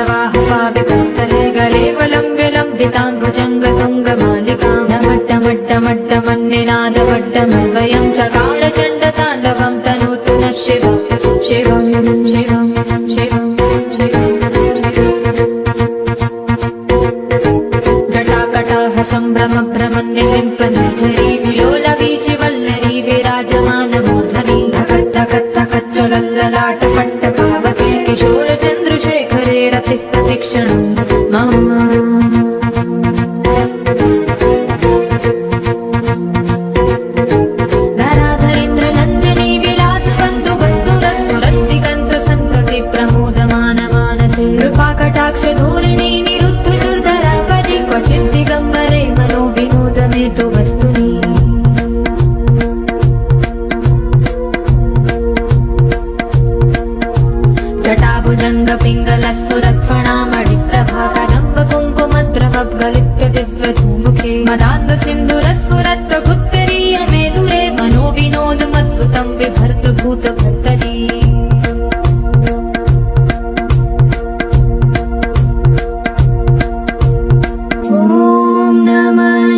जटाटवीगलज्जलप्रवाहपावितस्थले गलेवलम्ब्यलम्बिताम्बुजङ्गतुङ्गमालिकां नमट्टमट्टमट्टमन्निनादमट्टमर्वयं चकार चण्डताण्डवं तनोतु नः शिवं शिवं शिवं शिवं शिवं जटाकटाह सम्भ्रम भ्रमन्निलिम्प निर्झरी विलोलवीचि वल्लरी विराजमानमूर्धनि धकत् धकत् धकच्चलल्ललाट पट्ट पावके किशोर चन्द्रशेखरे रतिः प्रतिक्षणं मम कृपाकटाक्षधूरिणी निरुद्ध दुर्धरापदि क्वचित् दिगम्बरे मनो विनोदमेतु वस्तुनि जटाभुजङ्गपिङ्गलस्फुरत्फणामणिप्रभा कदम्ब कुङ्कुमद्रवगलित्य दिव्यधूमुखे मदान्दसिन्धुरस्फुरत्वगुत्तरीय मेदुरे मनो विनोदमद्भुतं बिभर्त भूतभर्तरी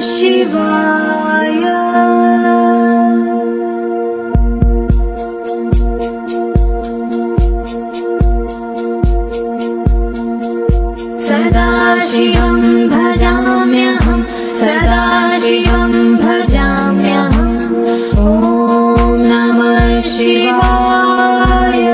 शिवाय सदाशिवं भजाम्यहं सदाशिवं भजाम्यहम् ॐ नमः शिवाय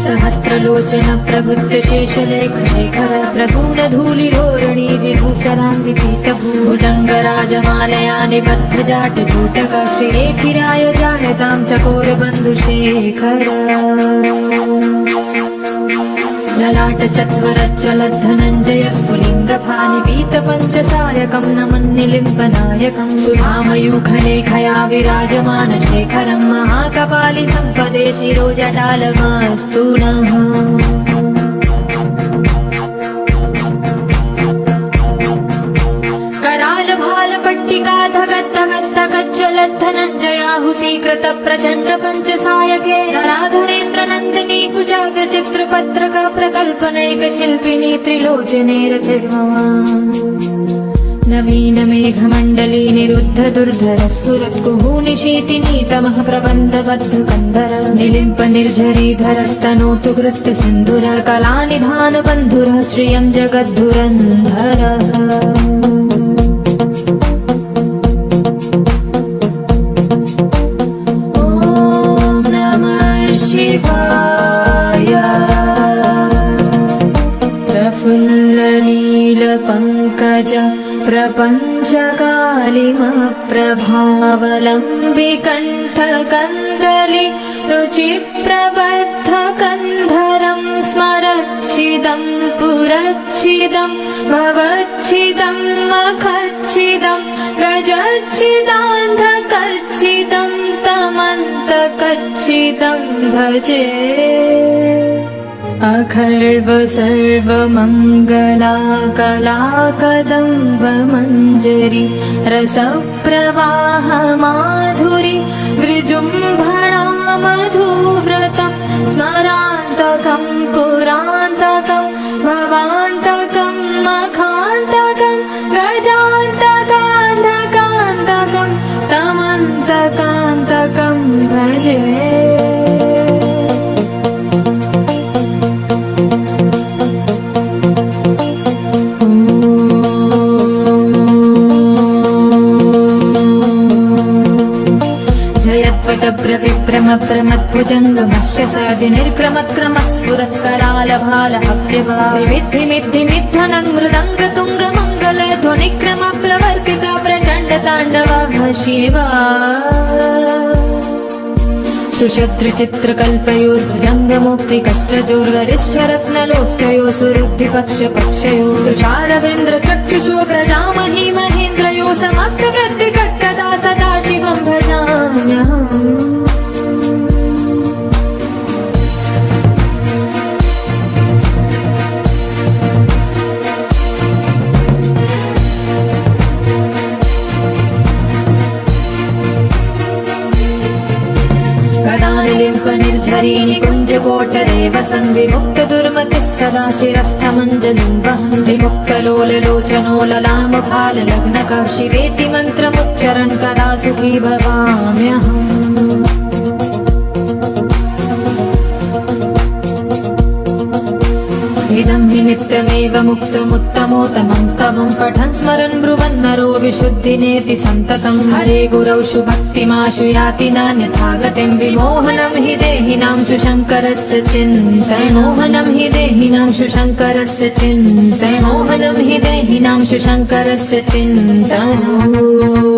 सहस्रलोचन प्रबुद्ध शेषलेख शेखर प्रसूनधूलिरोहिणी विधूसरान्विपीठभुजङ्गराजमालया निबद्ध जाटजूटक श्रिये चिराय जायतां चकोरबन्धुशेखर ललाट चत्वरज्ज्वलद्धनञ्जय स्फुलिङ्गफानि पीतपञ्चसायकं नमन्निलिम्बनायकं सुधामयूखलेखया विराजमान शेखरं महाकपालि सम्पदे शिरोजटालमस्तु नः करालभालपट्टिका धगत् धगत् धगज्ज्वलद्धनञ्जयाहुतीकृत प्रचण्ड पञ्चसायके नराधरेन्द्र नन्दिनी कुजाग्रचित्रपत्रक प्रकल्पनैक शिल्पिनी त्रिलोचने रतिर्ममा नवीन मेघमण्डली निरुद्ध दुर्धर स्फुरत्कुहूनिशीतिनी तमः प्रबन्धबद्ध कन्धर निलिम्प निर्झरीधरस्तनोतु कृत्य सिन्धुर कलानिधान बन्धुरः श्रियं जगद्धुरन्धर प्रफुल्लनीलपङ्कज प्रपञ्चकालिमप्रभावलम्बिकण्ठकन्दलि रुचिप्रबद्धकन्धरं स्मरच्छिदं पुरच्छिदं भवच्छिदं मखच्छिदं गजच्छिदान्धकच्छिदं तमन्तकच्छिदं भजे अखर्व सर्वमङ्गला कलाकदम्ब मञ्जरी रसप्रवाह माधुरी विजृम्भणा मधुव्रतं स्मरान्तकं पुरान्तकं भवान्तकं मखान्तकं गजान्तकान्तकान्तकं तमन्तकान्तकं भजे प्रमत्भुजङ्गमस्य सादि निर्क्रमत्क्रमस्फुरत्करालभालहव्यवाविमिद्धिमिद्धिमिद्धनं मृदङ्गतुङ्गमङ्गल ध्वनिक्रम प्रवर्तित प्रचण्ड ताण्डवः शिवा सुषद्रचित्रकल्पयोर्भुजङ्गमुक्तिकस्त्रजोर्गरिष्ठरत्नलोष्टयो सुरुद्धिपक्षपक्षयो तुषारवेन्द्र चक्षुषो प्रजामहि महि झरी निकुञ्जकोटरे वसन् विमुक्तदुर्मतिः सदा शिरस्थमञ्जलिं वहन् विमुक्तलोललोचनो ललामभाललग्नकः शिवेति मन्त्रमुच्चरन् कदा सुखी भवाम्यहम्। इदं हि नित्यमेव मुक्तमुत्तमोत्तमं स्तवं पठन् स्मरन् ब्रुवन्नरो विशुद्धिनेति सन्ततं हरे गुरौषु भक्तिमाशु याति नान्यथा गतिं विमोहनं हि देहिनांशु शङ्करस्य चिन्तयमोहनं हि देहिनांशु शङ्करस्य चिन्तयमोहनं हि देहिनांशु शङ्करस्य चिन्तयम्।